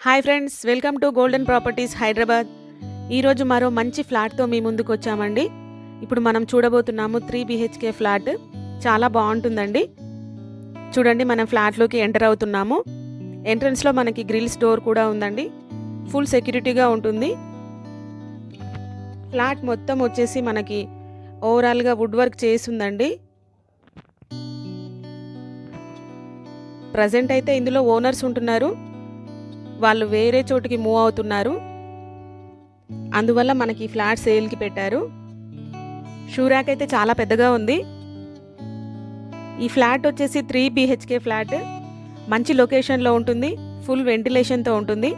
Hi friends, welcome to golden properties Hyderabad. ఈరోజు మరో మంచి ఫ్లాట్తో మీ ముందుకు వచ్చామండి. ఇప్పుడు మనం చూడబోతున్నాము 3 BHK ఫ్లాట్. చాలా బాగుంటుందండి. చూడండి, మనం ఫ్లాట్లోకి ఎంటర్ అవుతున్నాము. ఎంట్రన్స్లో మనకి గ్రిల్స్ డోర్ కూడా ఉందండి. ఫుల్ సెక్యూరిటీగా ఉంటుంది. ఫ్లాట్ మొత్తం వచ్చేసి మనకి ఓవరాల్గా వుడ్ వర్క్ చేసి ఉందండి. ప్రజెంట్ అయితే ఇందులో ఓనర్స్ ఉంటున్నారు. వాళ్ళు వేరే చోటుకి మూవ్ అవుతున్నారు. అందువల్ల మనకి ఫ్లాట్ సేల్కి పెట్టారు. షూ ర్యాక్ అయితే చాలా పెద్దగా ఉంది. ఈ ఫ్లాట్ వచ్చేసి 3 BHK ఫ్లాట్. మంచి లొకేషన్లో ఉంటుంది. ఫుల్ వెంటిలేషన్తో ఉంటుంది.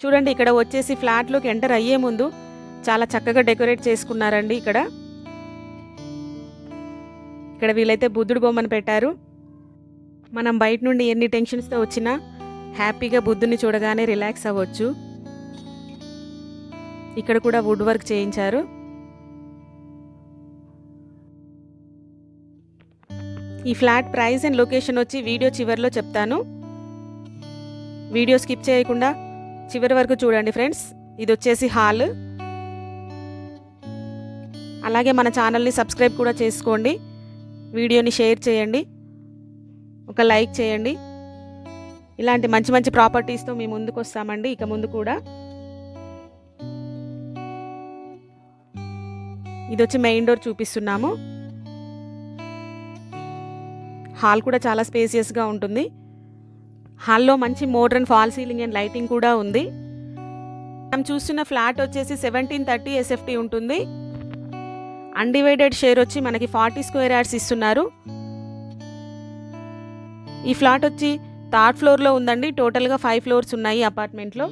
చూడండి, ఇక్కడ వచ్చేసి ఫ్లాట్లోకి ఎంటర్ అయ్యే ముందు చాలా చక్కగా డెకరేట్ చేసుకున్నారండి. ఇక్కడ వీళ్ళైతే బుద్ధుడు బొమ్మను పెట్టారు. మనం బయట నుండి ఎన్ని టెన్షన్స్తో వచ్చినా హ్యాపీగా బుద్ధుని చూడగానే రిలాక్స్ అవ్వచ్చు. ఇక్కడ కూడా వుడ్ వర్క్ చేయించారు. ఈ ఫ్లాట్ ప్రైస్ అండ్ లొకేషన్ వచ్చి వీడియో చివరిలో చెప్తాను. వీడియో స్కిప్ చేయకుండా చివరి వరకు చూడండి ఫ్రెండ్స్. ఇది వచ్చేసి హాల్. అలాగే మన ఛానల్ని సబ్స్క్రైబ్ కూడా చేసుకోండి. వీడియోని షేర్ చేయండి, ఒక లైక్ చేయండి. ఇలాంటి మంచి మంచి ప్రాపర్టీస్తో మీ ముందుకు వస్తామండి ఇక ముందు కూడా. ఇది వచ్చి మెయిన్ డోర్ చూపిస్తున్నాము. హాల్ కూడా చాలా స్పేసియస్గా ఉంటుంది. హాల్లో మంచి modern fall ceiling and lighting కూడా ఉంది. మనం చూస్తున్న ఫ్లాట్ వచ్చేసి 1730 SFT ఉంటుంది. అన్డివైడెడ్ షేర్ వచ్చి మనకి 40 స్క్వేర్ యార్డ్స్ ఇస్తున్నారు. ఈ ఫ్లాట్ వచ్చి 3rd ఫ్లోర్లో ఉందండి. టోటల్గా 5 ఫ్లోర్స్ ఉన్నాయి అపార్ట్మెంట్లో.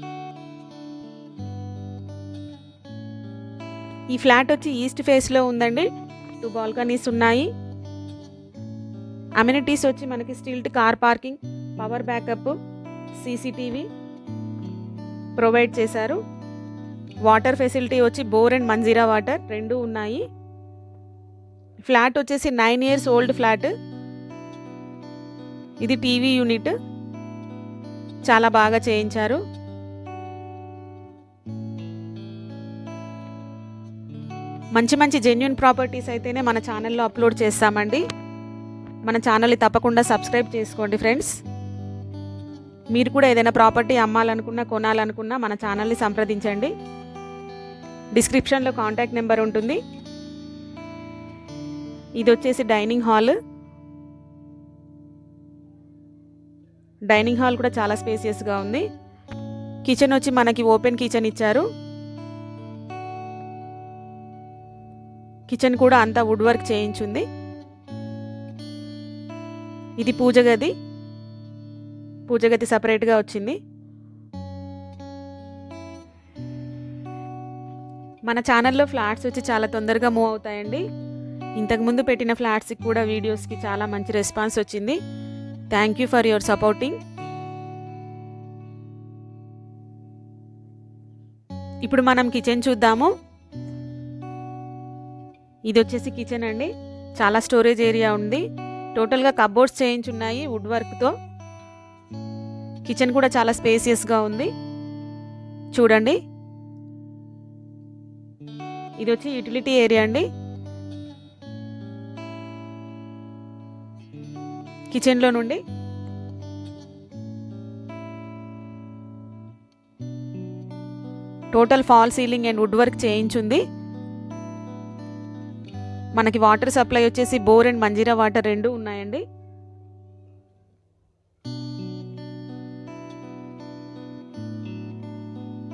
ఈ ఫ్లాట్ వచ్చి ఈస్ట్ ఫేస్లో ఉందండి. 2 బాల్కనీస్ ఉన్నాయి. అమ్యూనిటీస్ వచ్చి మనకి stilt car parking, power backup, CCTV provide చేశారు. వాటర్ ఫెసిలిటీ వచ్చి బోర్ అండ్ మంజీరా వాటర్ రెండు ఉన్నాయి. ఫ్లాట్ వచ్చేసి 9 years ఓల్డ్ ఫ్లాట్. ఇది టీవీ యూనిట్ చాలా బాగా చేయించారు. మంచి మంచి జెన్యూన్ ప్రాపర్టీస్ అయితేనే మన ఛానల్లో అప్లోడ్ చేస్తామండి. మన ఛానల్ని తప్పకుండా సబ్స్క్రైబ్ చేసుకోండి ఫ్రెండ్స్. మీరు కూడా ఏదైనా ప్రాపర్టీ అమ్మాలనుకున్నా కొనాలనుకున్నా మన ఛానల్ని సంప్రదించండి. డిస్క్రిప్షన్లో కాంటాక్ట్ నెంబర్ ఉంటుంది. ఇది వచ్చేసి డైనింగ్ హాల్. డైనింగ్ హాల్ కూడా చాలా స్పేసియస్గా ఉంది. కిచెన్ వచ్చి మనకి ఓపెన్ కిచెన్ ఇచ్చారు. కిచెన్ కూడా అంతా వుడ్ వర్క్ చేయించుంది. ఇది పూజ గది సపరేట్గా వచ్చింది. మన ఛానల్లో ఫ్లాట్స్ వచ్చి చాలా తొందరగా మూవ్ అవుతాయండి. ఇంతకుముందు పెట్టిన ఫ్లాట్స్కి కూడా వీడియోస్కి చాలా మంచి రెస్పాన్స్ వచ్చింది. Thank you for your supporting. ఇప్పుడు మనం కిచెన్ చూద్దాము. ఇది వచ్చేసి కిచెన్ అండి. చాలా స్టోరేజ్ ఏరియా ఉంది. టోటల్గా కబోర్డ్స్ చేయించున్నాయి వుడ్ వర్క్తో. కిచెన్ కూడా చాలా స్పేసియస్గా ఉంది. చూడండి, ఇది వచ్చి యూటిలిటీ ఏరియా అండి. కిచెన్లో నుండి total fall ceiling and wood work చేయించుంది. మనకి వాటర్ సప్లై వచ్చేసి బోర్ అండ్ మంజీరా వాటర్ రెండు ఉన్నాయండి.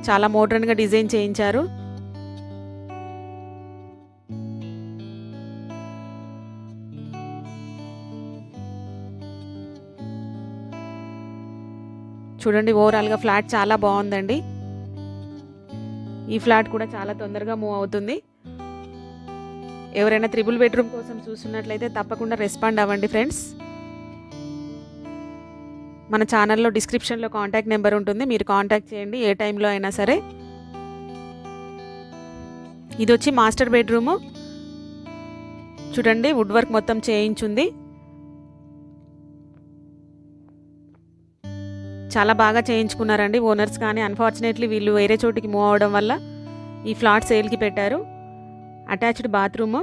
చాలా మోడర్న్గా డిజైన్ చేయించారు. చూడండి, ఓవరాల్గా ఫ్లాట్ చాలా బాగుందండి. ఈ ఫ్లాట్ కూడా చాలా తొందరగా మూవ్ అవుతుంది. ఎవరైనా 3 బెడ్రూమ్ కోసం చూస్తున్నట్లయితే తప్పకుండా రెస్పాండ్ అవ్వండి ఫ్రెండ్స్. మన ఛానల్లో డిస్క్రిప్షన్లో కాంటాక్ట్ నెంబర్ ఉంటుంది. మీరు కాంటాక్ట్ చేయండి ఏ టైంలో అయినా సరే. ఇది వచ్చి మాస్టర్ బెడ్రూము. చూడండి, వుడ్ వర్క్ మొత్తం చేయించుంది. చాలా బాగా చేయించుకున్నారండి ఓనర్స్, కానీ అన్ఫార్చునేట్లీ వీళ్ళు వేరే చోటికి మూవ్ అవ్వడం వల్ల ఈ ఫ్లాట్ సేల్కి పెట్టారు. Attached bathroom.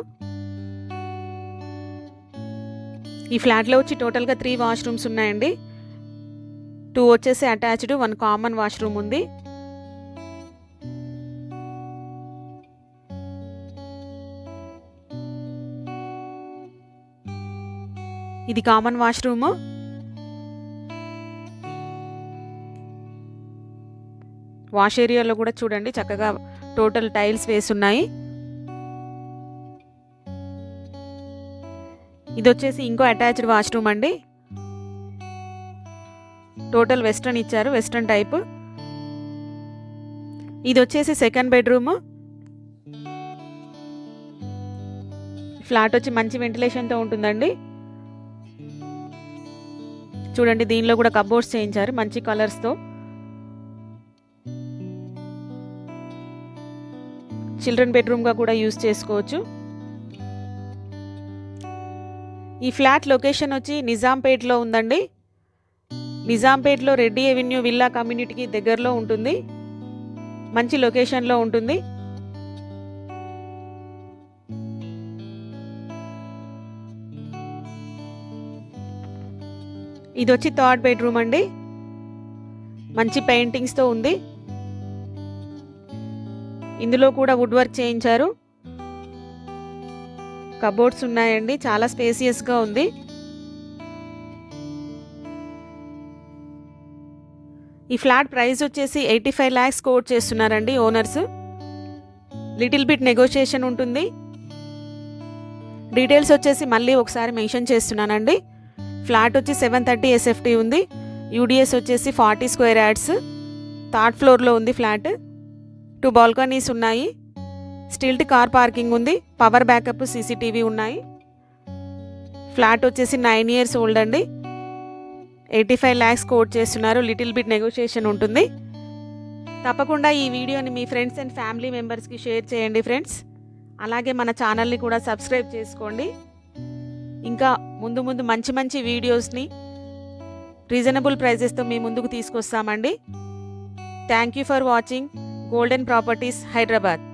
ఈ ఫ్లాట్లో వచ్చి టోటల్గా 3 వాష్రూమ్స్ ఉన్నాయండి. 2 వచ్చేసి అటాచ్డ్, 1 కామన్ వాష్రూమ్ ఉంది. ఇది కామన్ వాష్రూమ్. వాష్ ఏరియాలో కూడా చూడండి చక్కగా టోటల్ టైల్స్ వేసున్నాయి. ఇది వచ్చేసి ఇంకో అటాచ్డ్ వాష్రూమ్ అండి. టోటల్ వెస్ట్రన్ ఇచ్చారు, వెస్ట్రన్ టైప్. ఇది వచ్చేసి సెకండ్ బెడ్రూమ్. ఫ్లాట్ వచ్చి మంచి వెంటిలేషన్తో ఉంటుందండి. చూడండి దీనిలో కూడా కబోర్డ్స్ చేయించారు మంచి కలర్స్తో. చిల్డ్రన్ బెడ్రూమ్గా కూడా యూజ్ చేసుకోవచ్చు. ఈ ఫ్లాట్ లొకేషన్ వచ్చి నిజాంపేట్లో ఉందండి. నిజాంపేట్లో రెడ్డి ఎవెన్యూ విల్లా కమ్యూనిటీకి దగ్గరలో ఉంటుంది. మంచి లొకేషన్లో ఉంటుంది. ఇది వచ్చి థర్డ్ బెడ్రూమ్ అండి. మంచి పెయింటింగ్స్తో ఉంది. ఇందులో కూడా వుడ్ వర్క్ చేయించారు. కబోర్డ్స్ ఉన్నాయండి, చాలా స్పేసియస్గా ఉంది. ఈ ఫ్లాట్ ప్రైస్ వచ్చేసి 85 lakhs కోట్ చేస్తున్నారండి ఓనర్స్. లిటిల్ బిట్ నెగోషియేషన్ ఉంటుంది. డీటెయిల్స్ వచ్చేసి మళ్ళీ ఒకసారి మెన్షన్ చేస్తున్నానండి. ఫ్లాట్ వచ్చి 730 SFT ఉంది. యూడిఎస్ వచ్చేసి 40 స్క్వేర్ యార్డ్స్. థర్డ్ ఫ్లోర్లో ఉంది ఫ్లాట్. 2 బాల్కనీస్ ఉన్నాయి. స్టిల్ట్ కార్ పార్కింగ్ ఉంది. పవర్ బ్యాకప్, CCTV ఉన్నాయి. ఫ్లాట్ వచ్చేసి 9 years ఓల్డ్ అండి. 85 lakhs కోట్ చేస్తున్నారు. లిటిల్ బిట్ నెగోషియేషన్ ఉంటుంది. తప్పకుండా ఈ వీడియోని మీ ఫ్రెండ్స్ అండ్ ఫ్యామిలీ మెంబర్స్కి షేర్ చేయండి ఫ్రెండ్స్. అలాగే మన ఛానల్ని కూడా సబ్స్క్రైబ్ చేసుకోండి. ఇంకా ముందు ముందు మంచి మంచి వీడియోస్ని రీజనబుల్ ప్రైజెస్తో మీ ముందుకు తీసుకొస్తామండి. Thank you for watching. Golden properties, Hyderabad.